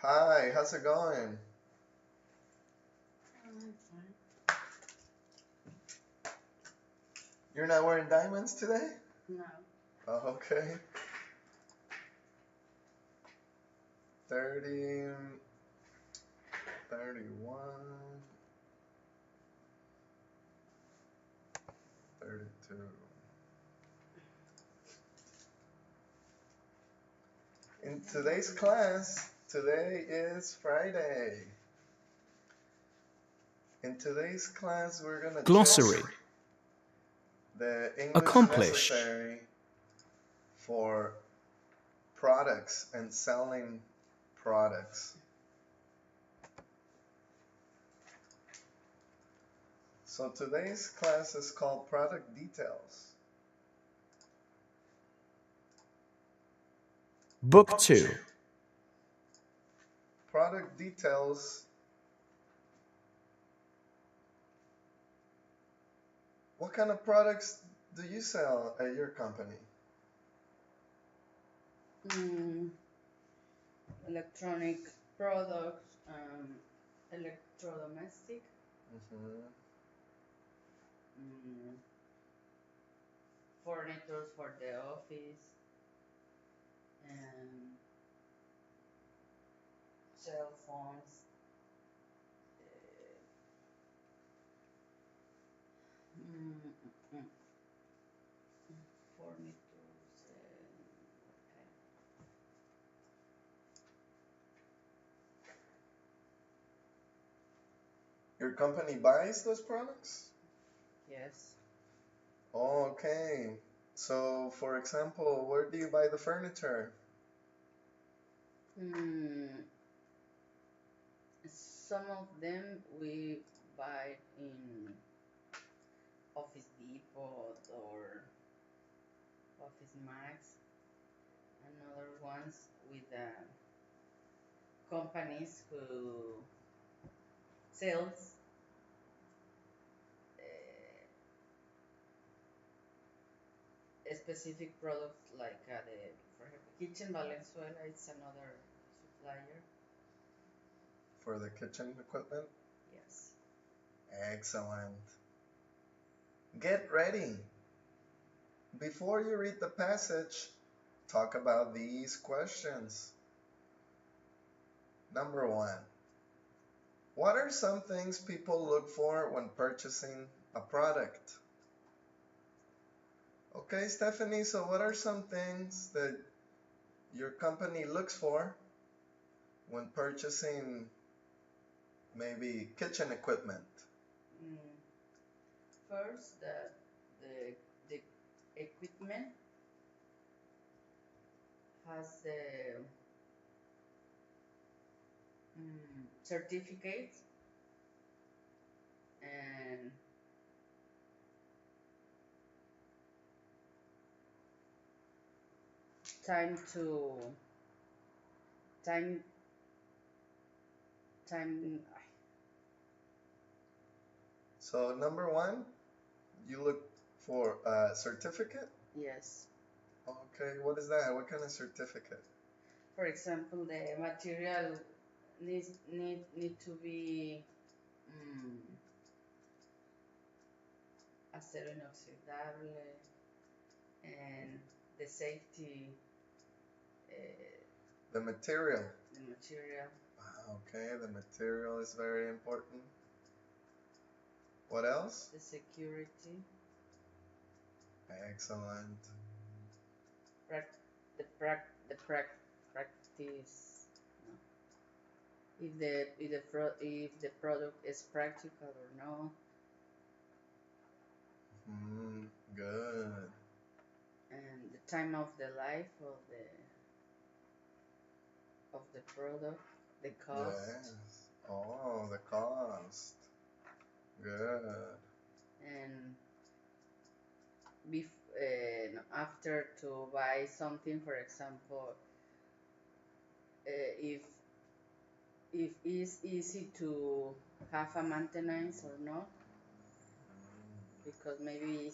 Hi, how's it going? Fine. You're not wearing diamonds today? No. Oh, okay. 30, 31, 32. In today's class, today is Friday. In today's class, we're gonna Glossary. check the English Accomplish. necessary for products and selling products. So today's class is called Product Details. Book 2. Product details. What kind of products do you sell at your company? Electronic products, electrodomestic, Mm-hmm. furniture for the office, and cell phones, furniture, Your company buys those products? yes. Oh, okay. So, for example, where do you buy the furniture? Some of them we buy in Office Depot or Office Max, and other ones with companies who sells specific products like for example, Kitchen Valenzuela. It's another supplier. For the kitchen equipment? Yes. Excellent. Get ready. Before you read the passage, talk about these questions. Number 1. What are some things people look for when purchasing a product? Okay, Stephanie, so what are some things that your company looks for when purchasing maybe kitchen equipment? First, the equipment has the certificate and time to time time. So number 1, you look for a certificate? Yes. Okay, what is that? What kind of certificate? For example, the material need to be acero inoxidable, and the safety. The material. The material. Okay, the material is very important. What else? The security. Excellent. The practice. No. If the product is practical or not. Good. And the time of the life of the product, the cost. Yes. Oh, the cost. Good. And after to buy something, for example, if it's easy to have a maintenance or not, because maybe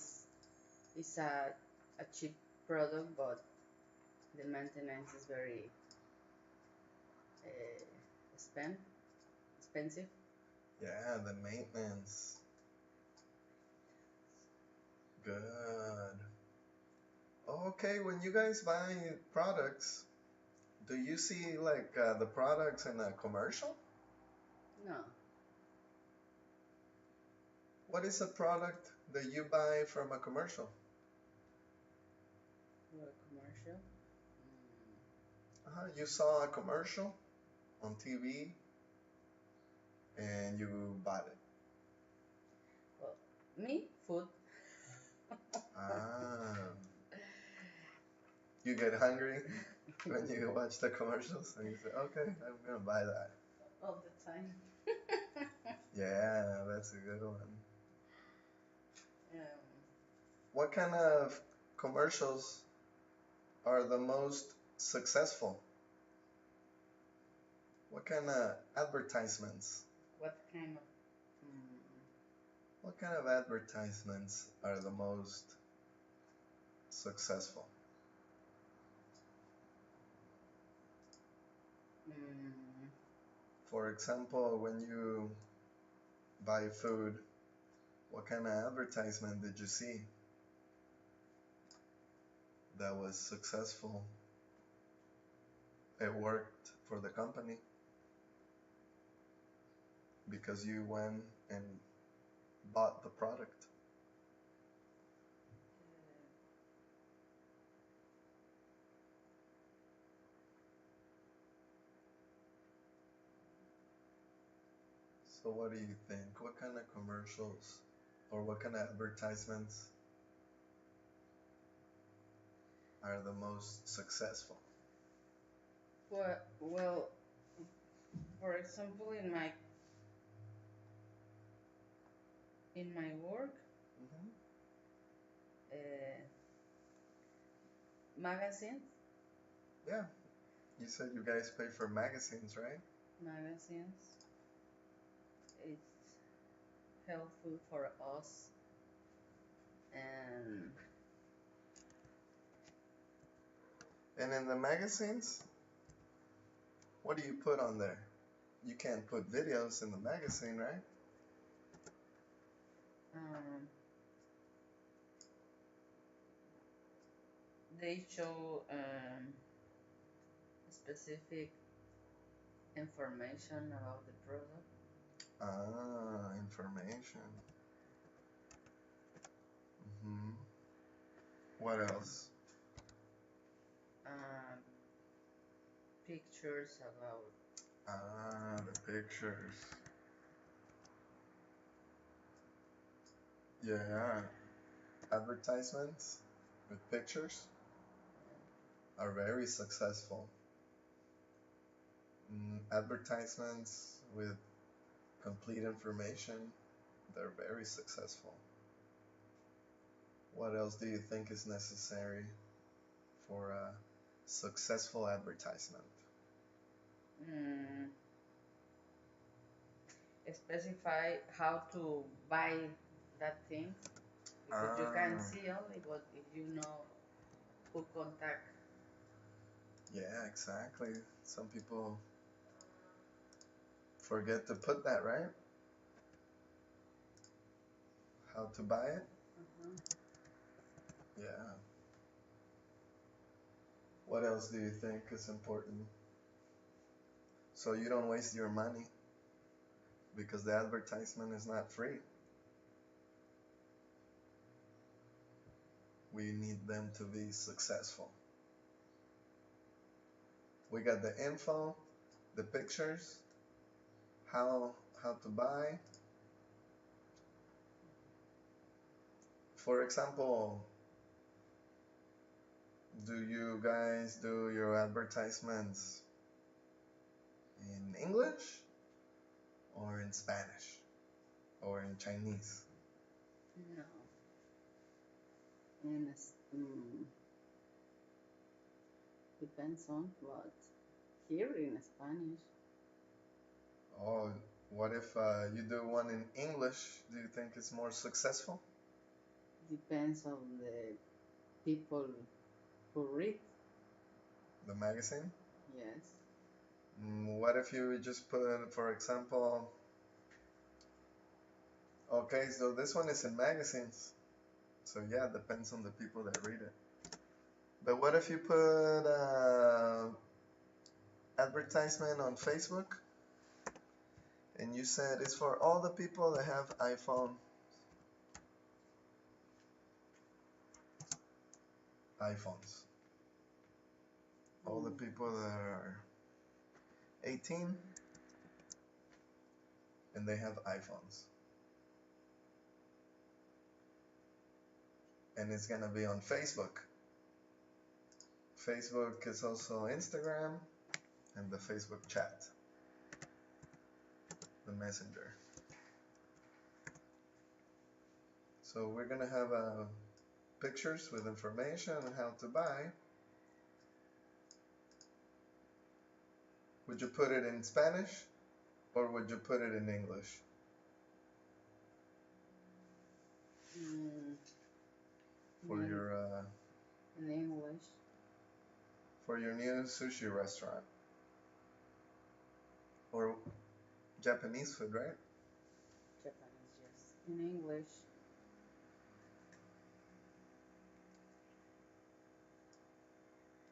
it's a cheap product, but the maintenance is very expensive. Yeah, the maintenance. Good. Okay, when you guys buy products, do you see like the products in a commercial? No, What is a product that you buy from a commercial? for a commercial. You saw a commercial on TV and you bought it. Well, me, food. Ah, you get hungry when you watch the commercials and you say, okay, I'm gonna buy that. All the time. Yeah, that's a good one. Um, What kind of commercials are the most successful? What kind of advertisements? what kind of What kind of advertisements are the most successful? For example, when you buy food, what kind of advertisement did you see that was successful? It worked for the company because you went and bought the product. So what do you think? What kind of commercials or what kind of advertisements are the most successful? well, for example, in my work, Hmm. uh, magazines, Yeah, you said you guys pay for magazines, right? magazines, it's helpful for us, and And in the magazines, what do you put on there? You can't put videos in the magazine, right? um, they show specific information about the product. Ah, information. Hmm. What else? Um, Pictures about Ah, the pictures. Yeah, advertisements with pictures are very successful. Advertisements with complete information, they're very successful. What else do you think is necessary for a successful advertisement? mm, specify how to buy that thing, because you can Ah, see only what if you know who contact. yeah, exactly. Some people forget to put that, right? How to buy it? Uh-huh. Yeah. What else do you think is important? So you don't waste your money because the advertisement is not free. We need them to be successful. We got the info, the pictures, how how to buy. For example, do you guys do your advertisements in English or in Spanish or in Chinese? No, and depends on what. Here in Spanish, Oh, what if you do one in English? Do you think it's more successful? depends on the people who read. The magazine? Yes. What if you just put, for example, okay, so this one is in magazines. So yeah, it depends on the people that read it. But what if you put advertisement on Facebook and you said it's for all the people that have iPhones. All the people that are 18 and they have iPhones. And it's gonna be on Facebook. Facebook is also Instagram and the Facebook chat, the messenger. So we're gonna have pictures with information on how to buy. Would you put it in Spanish or would you put it in English? For in, your in English. For your new sushi restaurant or Japanese food, right? Japanese, yes. In English.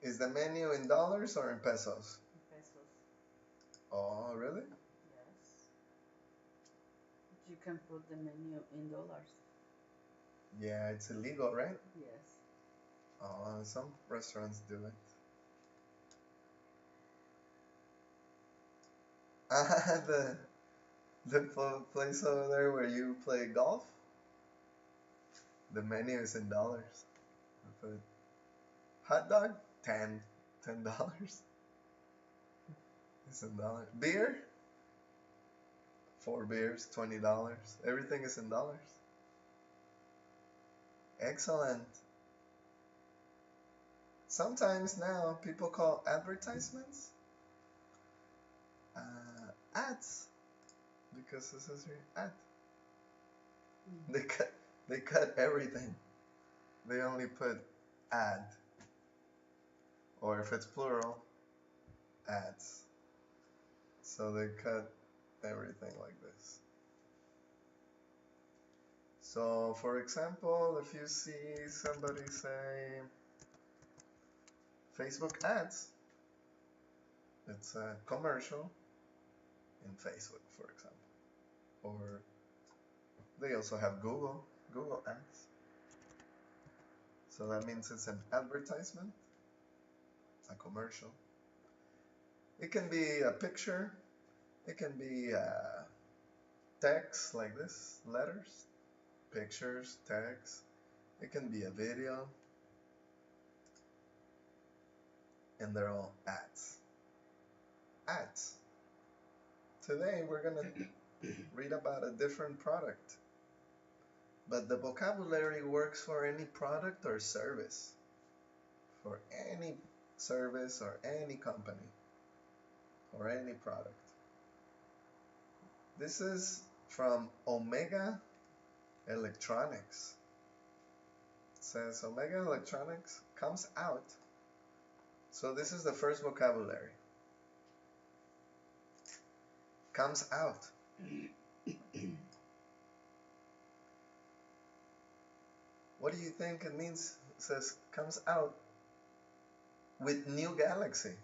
Is the menu in dollars or in pesos? In pesos. Oh, really? Yes. You can put the menu in dollars. Yeah, it's illegal, right? Yes. Oh, some restaurants do it. The place over there where you play golf, the menu is in dollars. But hot dog, $10. It's in dollars. Beer, 4 beers, $20. Everything is in dollars. Excellent. Sometimes now people call advertisements ads because this is your ad. They cut everything. They only put ad, or if it's plural, ads. So they cut everything like this. So for example, if you see somebody say Facebook ads, it's a commercial in Facebook, for example. Or they also have Google ads. So that means it's an advertisement, a commercial. It can be a picture, it can be text like this, letters, pictures, text. It can be a video, and they're all ads. Ads. Today we're gonna read about a different product, but the vocabulary works for any product or service, for any service or any company or any product. This is from Omega Electronics. It says Omega Electronics comes out. So this is the first vocabulary. Comes out. What do you think it means? It says comes out with new galaxy.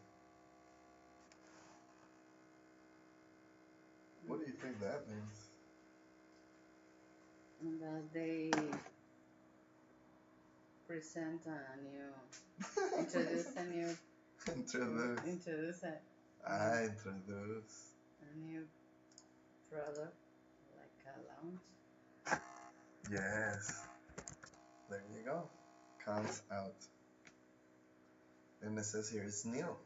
What do you think that means? That they present a new, introduce a new, Introduce. I introduce. A new product, like a launch. Yes. There you go. Comes out. And it says here it's new.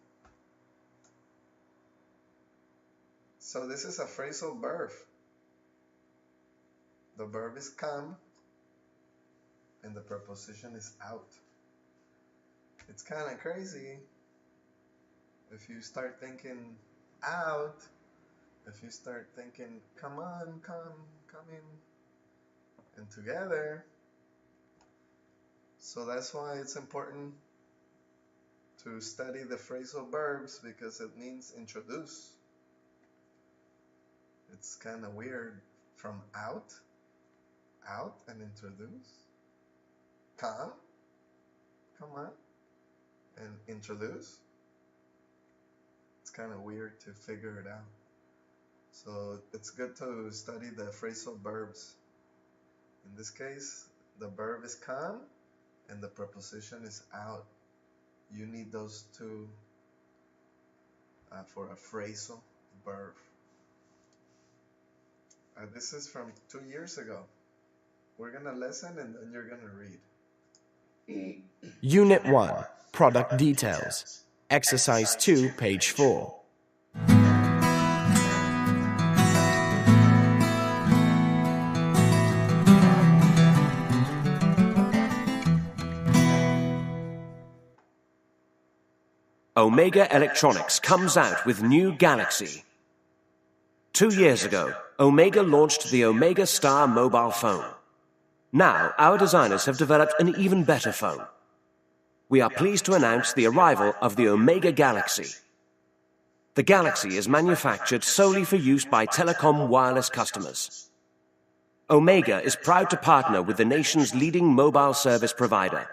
So this is a phrasal verb. The verb is come and the preposition is out. It's kind of crazy if you start thinking out, if you start thinking come on, come in, and together. So that's why it's important to study the phrasal verbs because it means introduce. It's kind of weird from out and introduce. Come on, and introduce. It's kind of weird to figure it out. So it's good to study the phrasal verbs. In this case, the verb is come and the preposition is out. You need those two for a phrasal verb. This is from 2 years ago. We're going to listen and then you're going to read. Unit 1, Product Details. Exercise 2, page 4. Omega Electronics comes out with new Galaxy. 2 years ago, Omega launched the Omega Star mobile phone. Now, our designers have developed an even better phone. We are pleased to announce the arrival of the Omega Galaxy. The Galaxy is manufactured solely for use by telecom wireless customers. Omega is proud to partner with the nation's leading mobile service provider.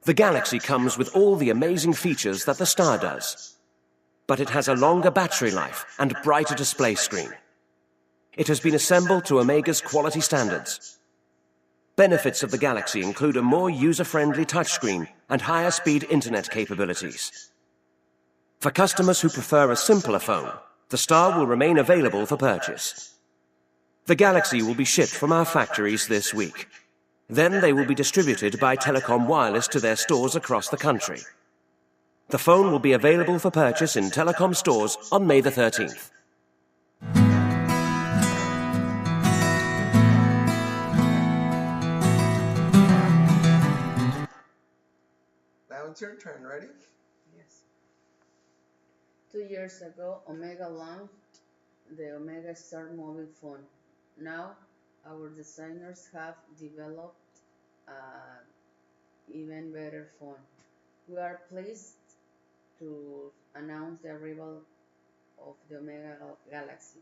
The Galaxy comes with all the amazing features that the Star does, but it has a longer battery life and brighter display screen. It has been assembled to Omega's quality standards. Benefits of the Galaxy include a more user-friendly touchscreen and higher-speed internet capabilities. For customers who prefer a simpler phone, the Star will remain available for purchase. The Galaxy will be shipped from our factories this week. Then they will be distributed by Telecom Wireless to their stores across the country. The phone will be available for purchase in Telecom stores on May the 13th. Now it's your turn, ready? Yes. 2 years ago, Omega launched the Omega Star mobile phone. Now, our designers have developed an even better phone. We are pleased to announce the arrival of the Omega Galaxy.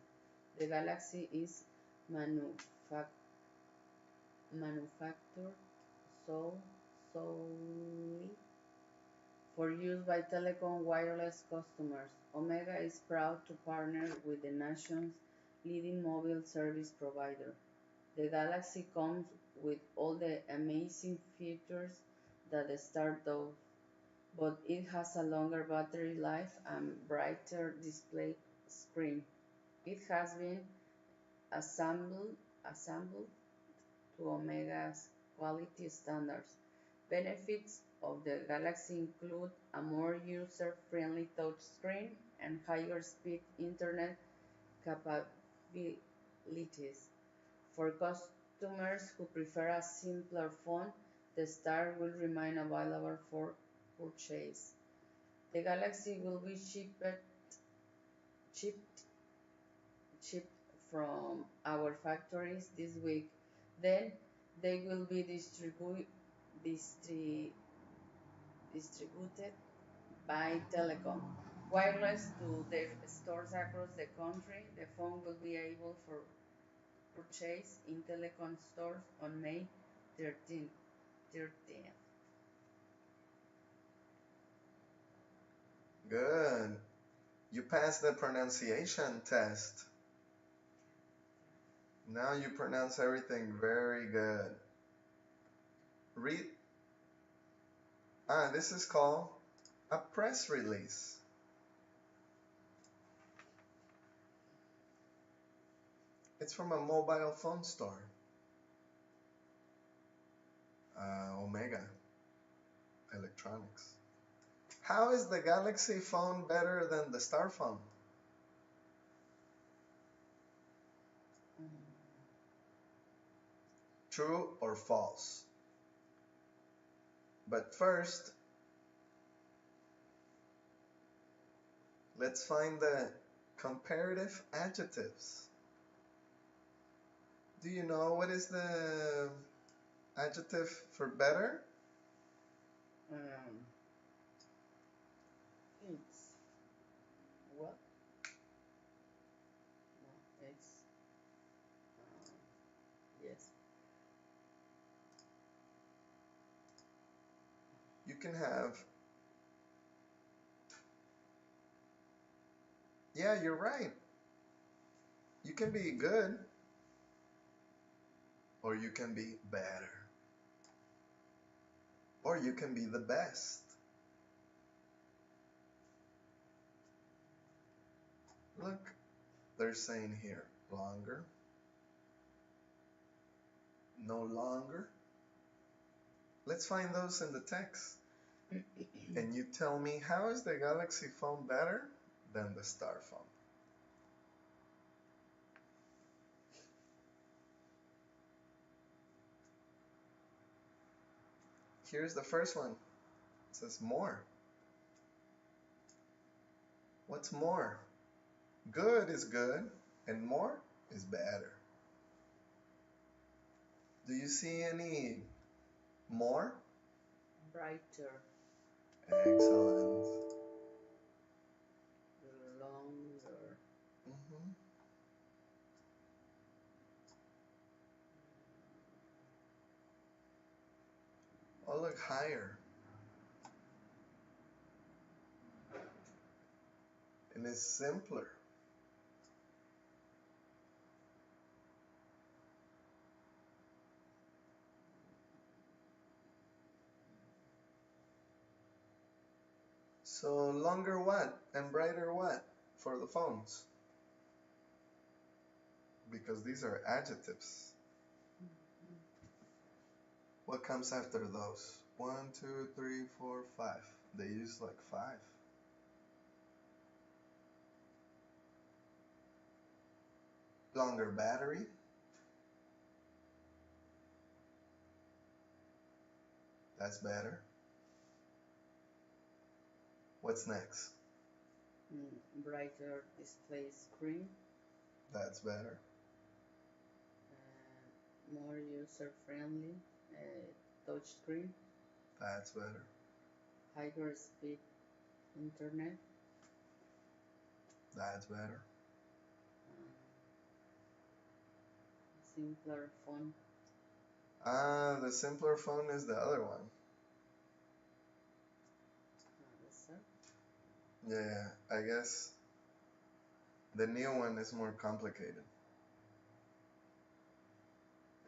The Galaxy is manufactured solely for use by telecom wireless customers. Omega is proud to partner with the nation's leading mobile service provider. The Galaxy comes with all the amazing features that the Star does, but it has a longer battery life and brighter display screen. It has been assembled to Omega's quality standards. Benefits of the Galaxy include a more user-friendly touchscreen and higher speed internet capabilities. For customers who prefer a simpler phone, the Star will remain available for purchase. The Galaxy will be shipped from our factories this week. Then they will be distributed by Telecom Wireless to their stores across the country. The phone will be able for purchase in Telecom stores on May 13th. Good. You passed the pronunciation test. Now you pronounce everything very good. Read. This is called a press release. It's from a mobile phone store. Omega Electronics. How is the Galaxy phone better than the Star phone? True or false? But first, let's find the comparative adjectives. Do you know what is the adjective for better? can have, yeah, you're right. You can be good, or you can be better, or you can be the best. Look, they're saying here longer, no longer. Let's find those in the text. And you tell me, how is the Galaxy phone better than the Star phone? Here's the first one. It says more. What's more? Good is good, and more is better. Do you see any more? Brighter, Excellent. longer, Mhm. Oh, look, higher. And it's simpler. So longer what and brighter what for the phones? Because these are adjectives. What comes after those? 1, 2, 3, 4, 5. They use like 5. Longer battery. That's better. What's next? brighter display screen, That's better. more user-friendly touchscreen, That's better. higher speed internet, That's better. simpler phone. Ah, the simpler phone is the other one. Yes, sir. Yeah, I guess the new one is more complicated.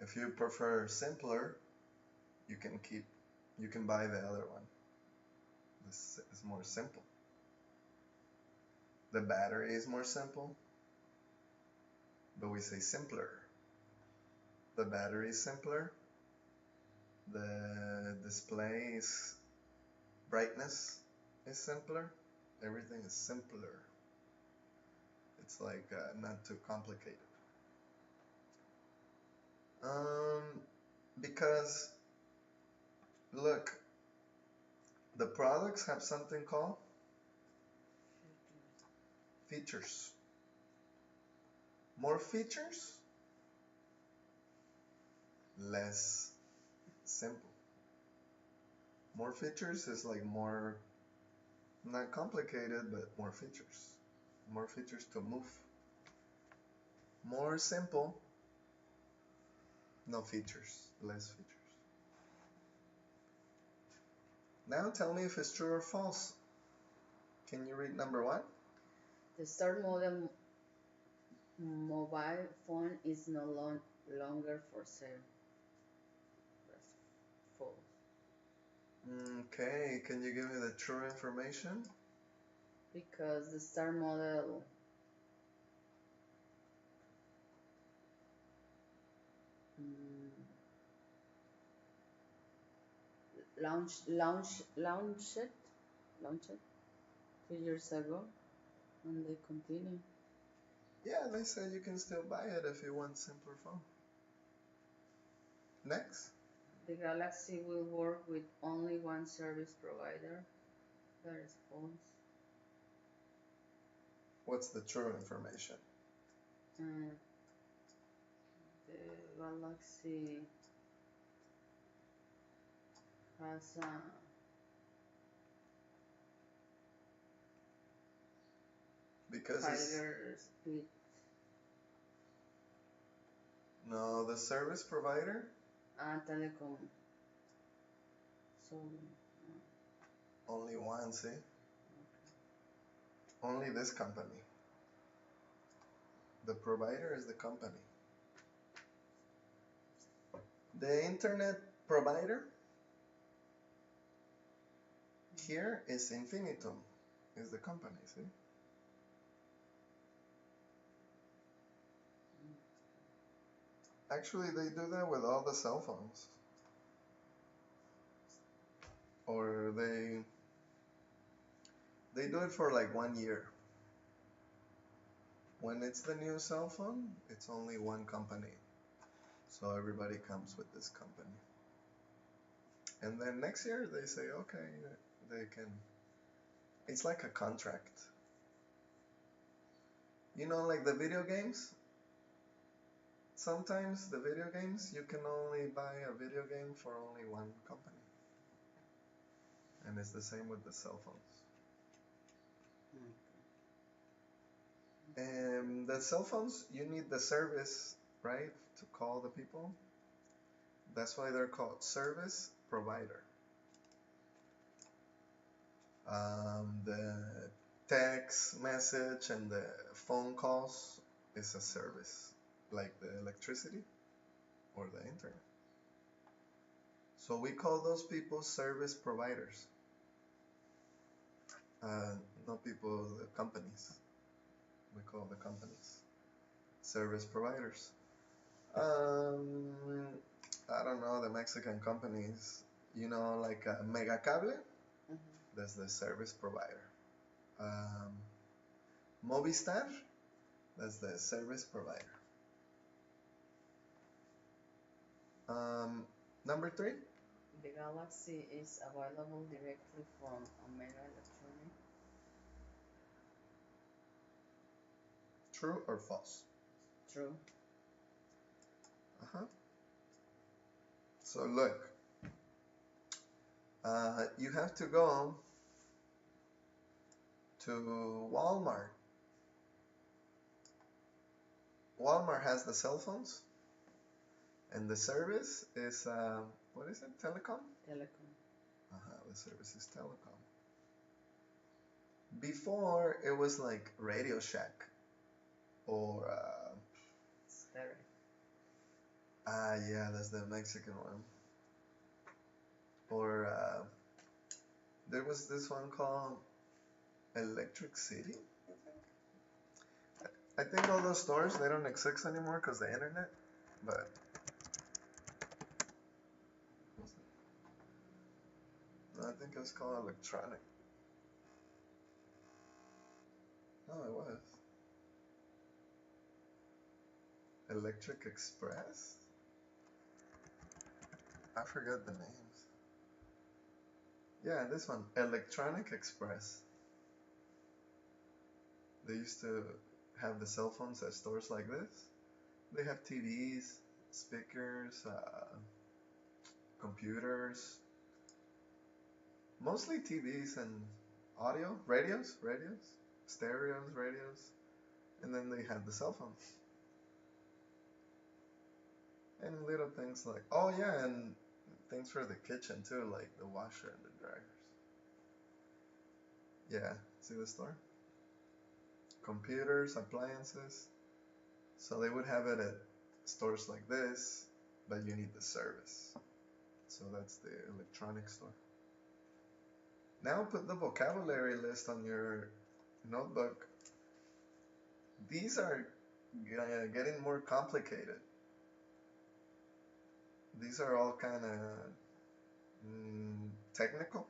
If you prefer simpler, you can buy the other one. This is more simple. The battery is more simple, but we say simpler. The battery is simpler. The display's brightness is simpler. Everything is simpler. It's like not too complicated. Because look, the products have something called features. More features, less simple. More features is like more, not complicated, but more features. More features to move. More simple, no features, less features. Now tell me if it's true or false. Can you read number 1? The Star model mobile phone is no longer for sale. That's false. Okay, can you give me the true information? Because the Star model launched 2 years ago, and they continue. Yeah, they said you can still buy it if you want simpler phone. Next. The Galaxy will work with only one service provider. That is false. What's the true information? The Galaxy has a Because higher speed. no, the service provider. Telecom. So Only one, see? Only this company. The provider is the company. The internet provider here is Infinitum, is the company, see? Actually, they do that with all the cell phones. Or they do it for like 1 year. When it's the new cell phone, it's only one company. So everybody comes with this company. And then next year they say, okay, they can. It's like a contract. You know, like the video games? Sometimes the video games, you can only buy a video game for only one company. And it's the same with the cell phones. And the cell phones, you need the service, right, to call the people. That's why they're called service provider. The text message and the phone calls is a service, like the electricity or the internet. So we call those people service providers. Not people, the companies. We call the companies service providers. I don't know, the Mexican companies, you know, like Megacable, that's the service provider. Movistar, that's the service provider. Number 3. The Galaxy is available directly from Omega Electronics. True or false? True. So look, you have to go to Walmart. Walmart has the cell phones, and the service is, what is it, telecom? Telecom. The service is telecom. Before, it was like Radio Shack, or, Stereo. yeah, that's the Mexican one. Or, there was this one called Electric City, I think all those stores, they don't exist anymore because the internet, but no, I think it was called Electronic. No, it was Electric Express. I forgot the names. Yeah, this one, Electronic Express. They used to have the cell phones at stores like this. They have TVs, speakers, computers, mostly TVs and audio, radios, stereos, radios, and then they had the cell phones. And little things like, oh yeah, and things for the kitchen too, like the washer and the dryers. Yeah, see the store? Computers, appliances. So they would have it at stores like this, but you need the service. So that's the electronic store. Now put the vocabulary list on your notebook. These are getting more complicated. These are all kind of technical.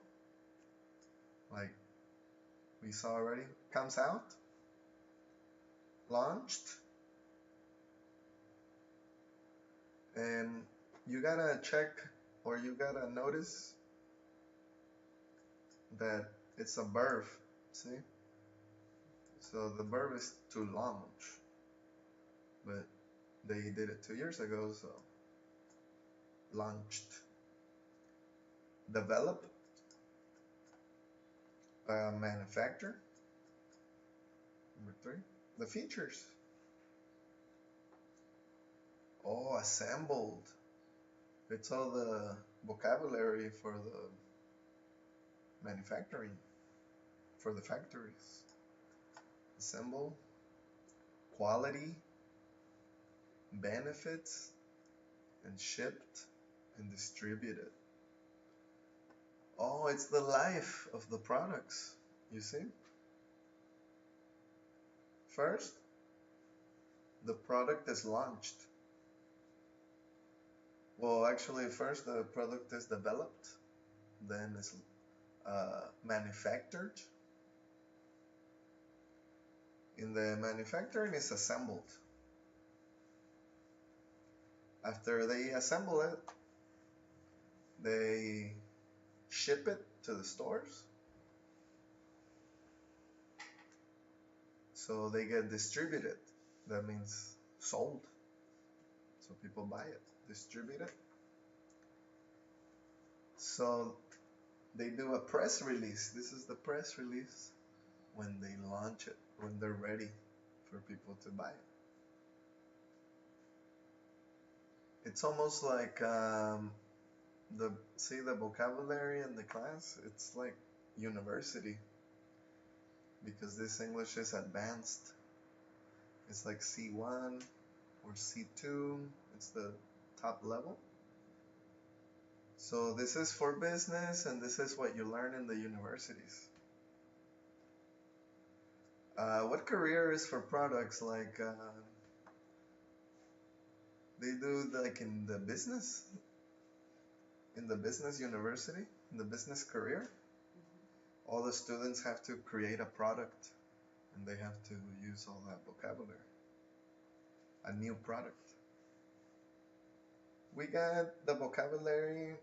Like we saw already. Comes out. Launched. And you gotta check, or you gotta notice that it's a verb, see? So the verb is to launch, but they did it 2 years ago, so launched. Develop, manufacture. Number 3, the features. Oh, assembled. It's all the vocabulary for the manufacturing for the factories. Assemble, quality, benefits, and shipped and distributed. Oh, it's the life of the products, you see? First, the product is launched. Well, actually, first the product is developed, then it's manufactured. In the manufacturing, it's assembled. After they assemble it, they ship it to the stores. So they get distributed. That means sold. So people buy it, distribute it. So they do a press release. This is the press release when they launch it, when they're ready for people to buy it. It's almost like the vocabulary in the class. It's like university because this English is advanced. It's like C1 or C2. It's the top level. So this is for business, and this is what you learn in the universities. What career is for products? Like they do like in the business university, in the business career. All the students have to create a product, and they have to use all that vocabulary. A new product. We got the vocabulary.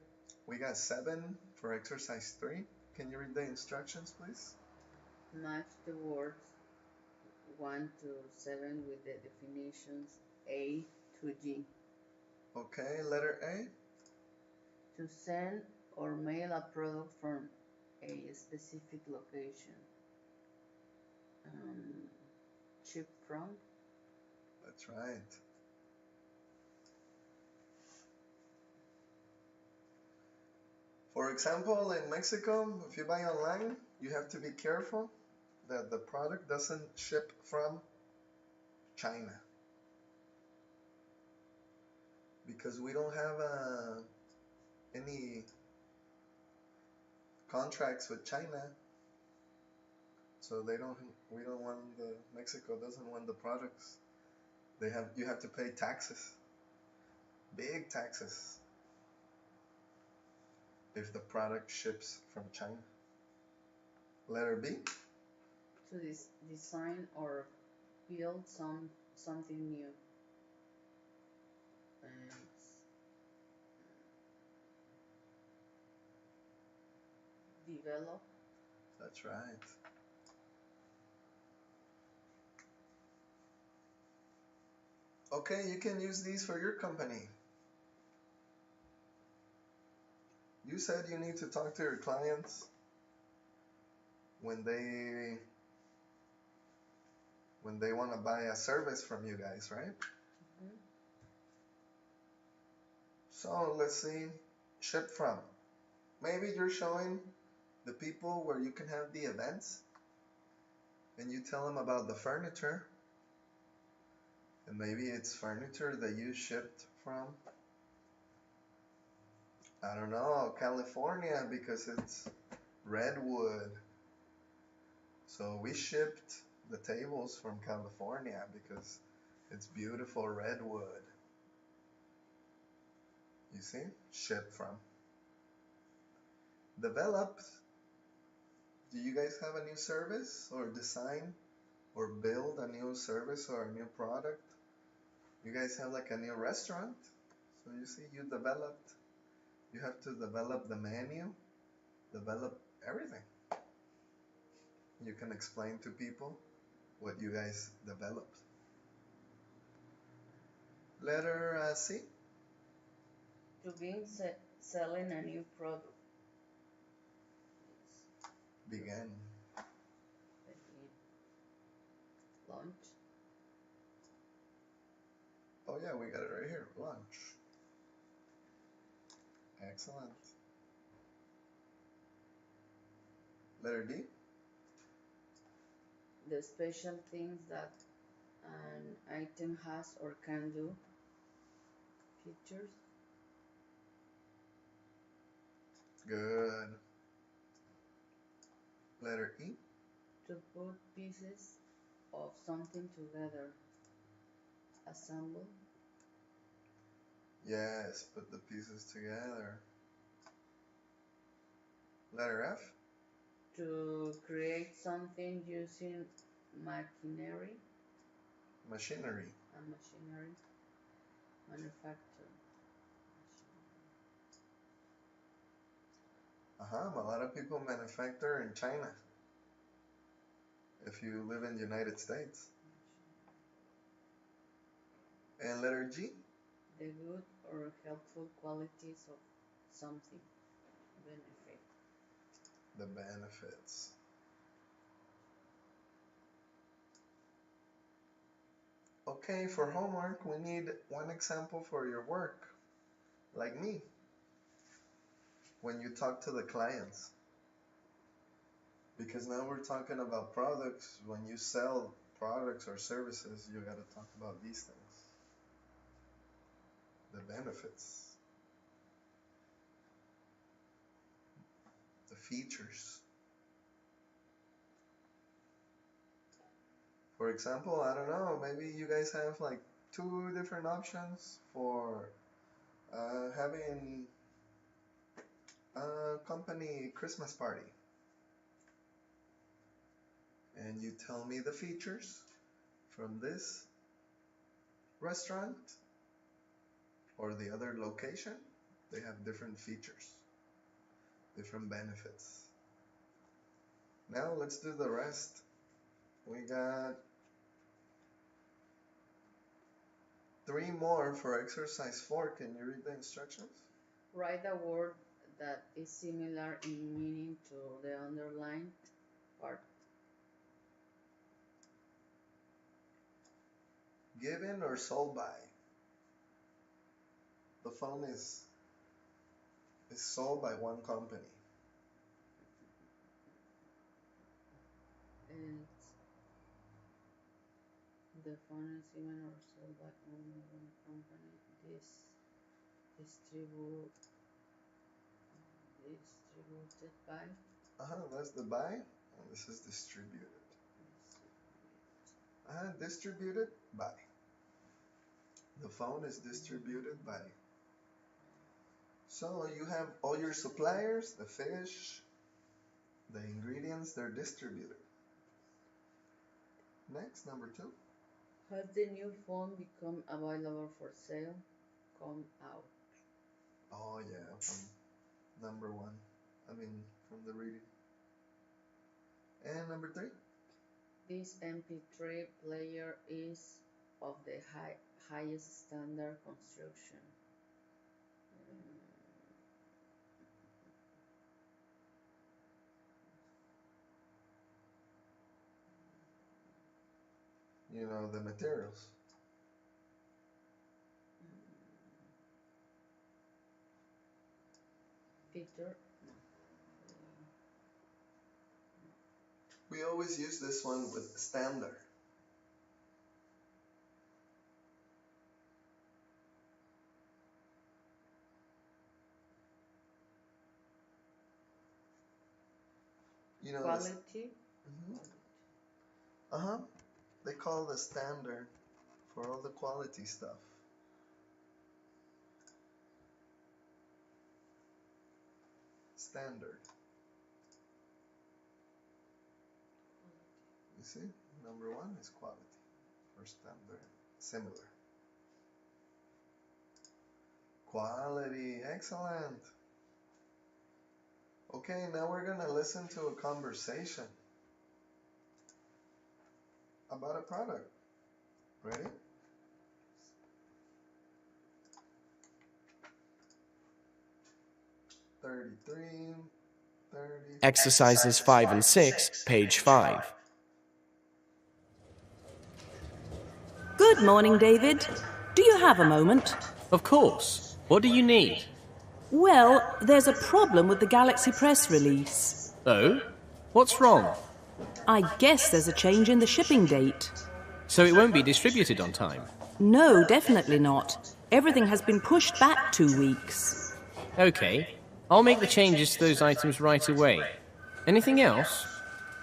We got 7 for exercise 3. Can you read the instructions, please? Match the words 1 to 7 with the definitions A to G. Okay, letter A. To send or mail a product from a specific location. Ship from. That's right. For example, in Mexico, if you buy online, you have to be careful that the product doesn't ship from China. Because we don't have any contracts with China. So Mexico doesn't want the products. You have to pay taxes. Big taxes. If the product ships from China. Letter B. To design or build something new. Develop. That's right. Okay, you can use these for your company. You said you need to talk to your clients when they want to buy a service from you guys, right? Mm-hmm. So let's see, ship from. Maybe you're showing the people where you can have the events, and you tell them about the furniture, and maybe it's furniture that you shipped from, I don't know, California, because it's redwood. So we shipped the tables from California because it's beautiful redwood. You see? Ship from. Developed. Do you guys have a new service or design or build a new service or a new product? You guys have like a new restaurant. So you see, you developed. You have to develop the menu, develop everything. You can explain to people what you guys developed. Letter C. To begin selling a new product. Begin. Launch. Oh yeah, we got it right here. Launch. Excellent. Letter D. The special things that an item has or can do. Features. Good. Letter E. To put pieces of something together. Assemble. Yes, put the pieces together. Letter F. To create something using machinery. Machinery. Machinery. Manufacture. A lot of people manufacture in China. If you live in the United States. And letter G. The good or helpful qualities of something. Benefit. The benefits. Okay, for homework, we need one example for your work. Like me. When you talk to the clients. Because now we're talking about products. When you sell products or services, you got to talk about these things. The benefits. The features. For example, I don't know, maybe you guys have like 2 different options for having a company Christmas party. And you tell me the features from this restaurant or the other location. They have different features, different benefits. Now let's do the rest. We got 3 more for exercise 4. Can you read the instructions? Write a word that is similar in meaning to the underlined part. Given or sold by. The phone is sold by one company. And the phone is given or sold by only one company. Distributed by. That's the buy, and this is distributed. Distributed by. The phone is distributed by. So you have all your suppliers, the fish, the ingredients, they're distributed. Next, number 2. Has the new phone become available for sale? Come out. Oh yeah, from number 1. From the reading. And number 3. This MP3 player is of the highest standard construction. You know, the materials. Peter. We always use this one with standard. You know, Quality. They call the standard for all the quality stuff. Standard. You see, number 1 is quality. For standard, similar. Quality, excellent. Okay, now we're gonna listen to a conversation about a product. Ready? Exercises 5 and 6, page 5. Good morning, David. Do you have a moment? Of course. What do you need? Well, there's a problem with the Galaxy press release. Oh? What's wrong? I guess there's a change in the shipping date. So it won't be distributed on time? No, definitely not. Everything has been pushed back 2 weeks. Okay. I'll make the changes to those items right away. Anything else?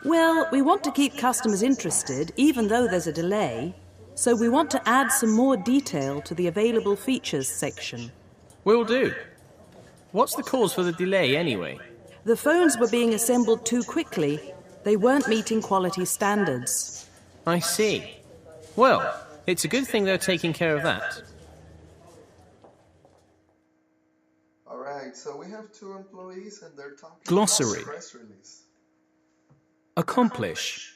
Well, we want to keep customers interested, even though there's a delay, so we want to add some more detail to the available features section. Will do. What's the cause for the delay, anyway? The phones were being assembled too quickly. They weren't meeting quality standards. I see. Well, it's a good thing they're taking care of that. Alright, so we have 2 employees and they're talking Glossary. about the press release. Accomplish.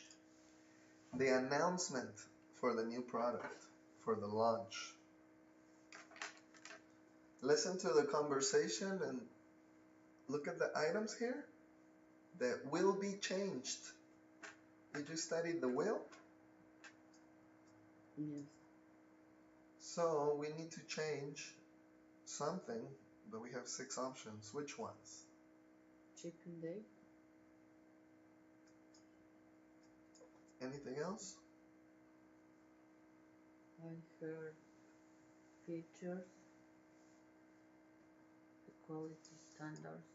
The announcement for the new product, for the launch. Listen to the conversation and look at the items here that will be changed. Did you study the will? Yes. So we need to change something, but we have 6 options. Which ones? Shipping date. Anything else? I heard features, the quality standards,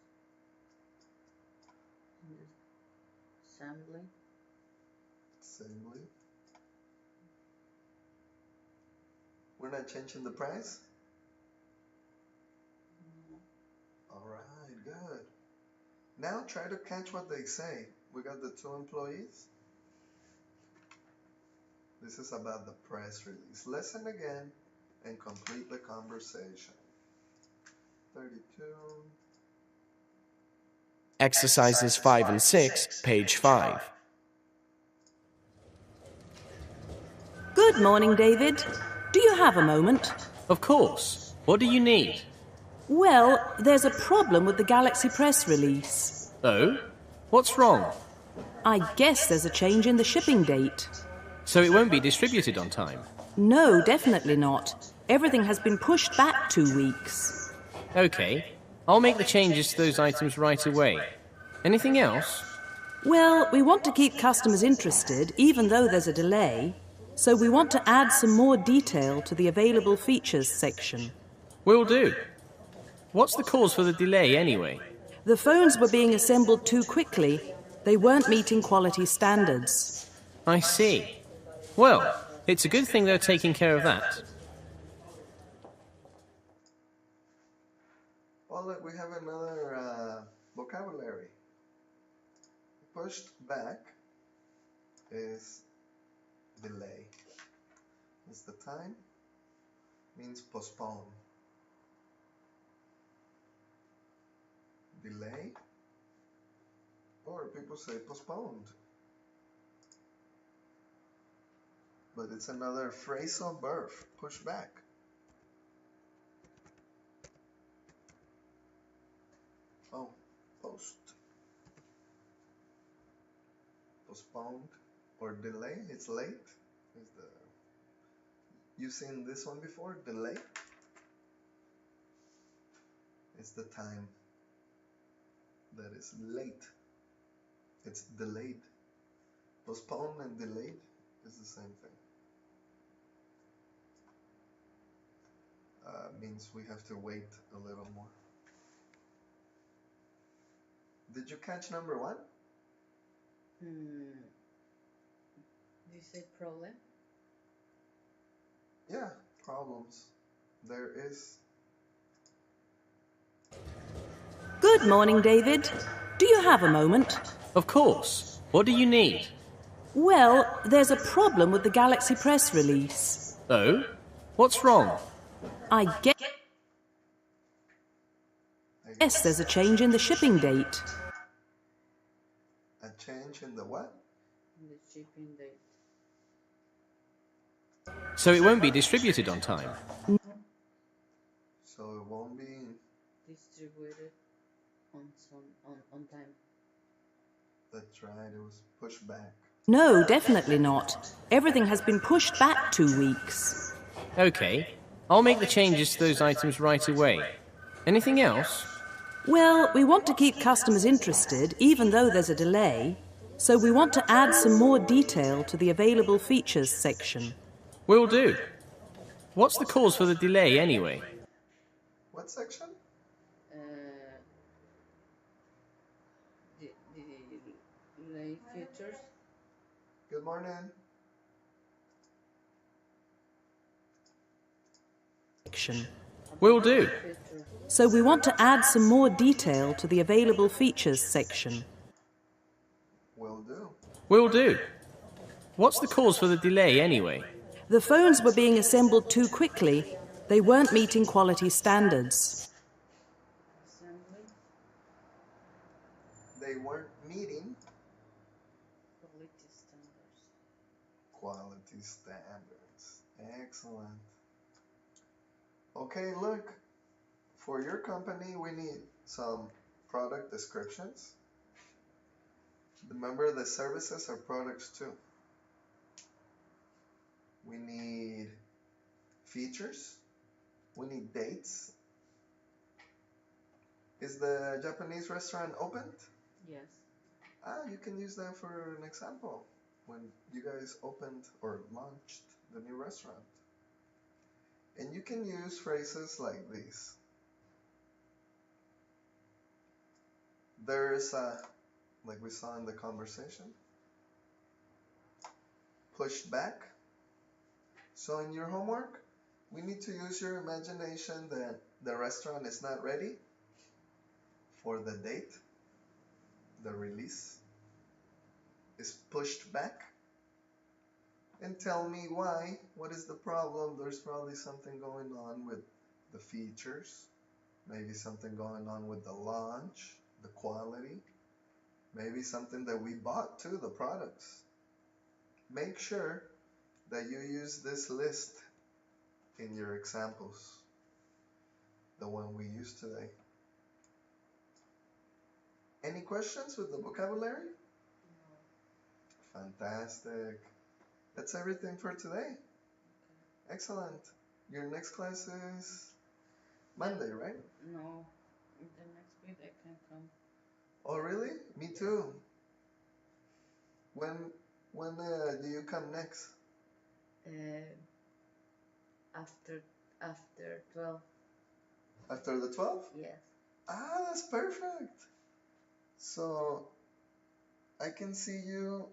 and the assembly. Assembly. We're not changing the price? Alright, good. Now try to catch what they say. We got the 2 employees. This is about the press release. Listen again and complete the conversation. 32. Exercises 5 and 6, page 5. Good morning, David. Do you have a moment? Of course. What do you need? Well, there's a problem with the Galaxy press release. Oh? What's wrong? I guess there's a change in the shipping date. So it won't be distributed on time? No, definitely not. Everything has been pushed back 2 weeks. Okay. I'll make the changes to those items right away. Anything else? Well, we want to keep customers interested, even though there's a delay, so we want to add some more detail to the available features section. Will do. What's the cause for the delay, anyway? The phones were being assembled too quickly. They weren't meeting quality standards. I see. Well, it's a good thing they're taking care of that. Well, look, we have another vocabulary. Pushed back is delay. Is the time? Means postpone. Delay, or people say postponed. But it's another phrasal verb, push back. Oh, post. Postponed or delay, it's late. Is the you've seen this one before? Delay? It's the time that is late. It's delayed. Postponed and delayed is the same thing. Means we have to wait a little more. Did you catch number 1? Did you say problem? Yeah, problems. There is. Good morning, David. Do you have a moment? Of course. What do you need? Well, there's a problem with the Galaxy press release. Oh? What's wrong? I guess there's a change in the shipping date. A change in the what? The shipping date. So it won't be distributed on time? So it won't be Distributed on time. That's right, it was pushed back. No, definitely not. Everything has been pushed back 2 weeks. Okay. I'll make the changes to those items right away. Anything else? Well, we want to keep customers interested, even though there's a delay, so we want to add some more detail to the available features section. Will do. What's the cause for the delay anyway? What section? The features. Good morning. Section. Will do. So we want to add some more detail to the available features section. Will do. Will do. What's the cause for the delay anyway? The phones were being assembled too quickly. They weren't meeting quality standards. Assembly. They weren't meeting Quality standards. quality standards. Excellent. Okay, look. For your company, we need some product descriptions. Remember, the services are products too. We need features. We need dates. Is the Japanese restaurant opened? Yes. You can use that for an example. When you guys opened or launched the new restaurant. And you can use phrases like these. There's like we saw in the conversation, pushed back. So in your homework, we need to use your imagination that the restaurant is not ready for the date. The release is pushed back. And tell me why. What is the problem? There's probably something going on with the features. Maybe something going on with the launch, the quality. Maybe something that we bought too, the products. Make sure that you use this list in your examples, the one we used today. Any questions with the vocabulary? Fantastic. That's everything for today. Excellent. Your next class is Monday, right? No. The next week I can come. Oh, really? Me too. When do you come next? After 12. After the 12th? Yes. That's perfect. So I can see you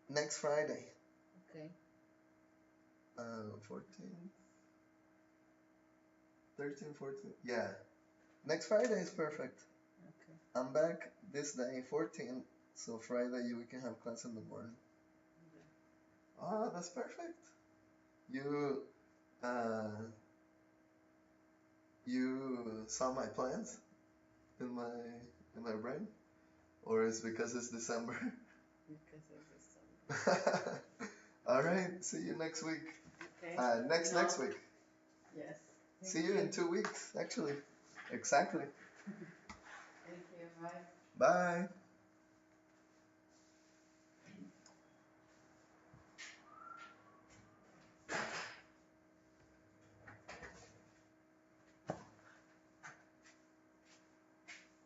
next Friday. Okay. 14, 13, 14. Yeah. Next Friday is perfect. Okay. I'm back this day, 14. So Friday we can have class in the morning. Okay. That's perfect. You you saw my plans in my brain, or is because it's December? Because of December. All right. See you next week. Okay. Next week. Yes. See you in 2 weeks, actually. Exactly. Thank you. Bye. Bye.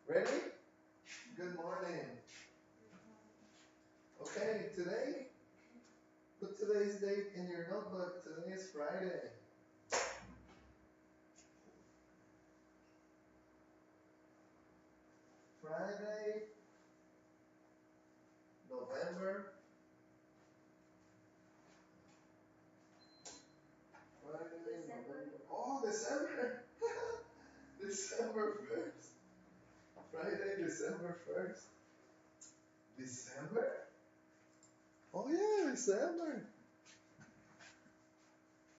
Ready? Good morning. Okay, today, put today's date in your notebook. Today is Friday. Friday, November. Friday, November. Oh, December. December 1st. Friday, December 1st. December? Oh yeah, December.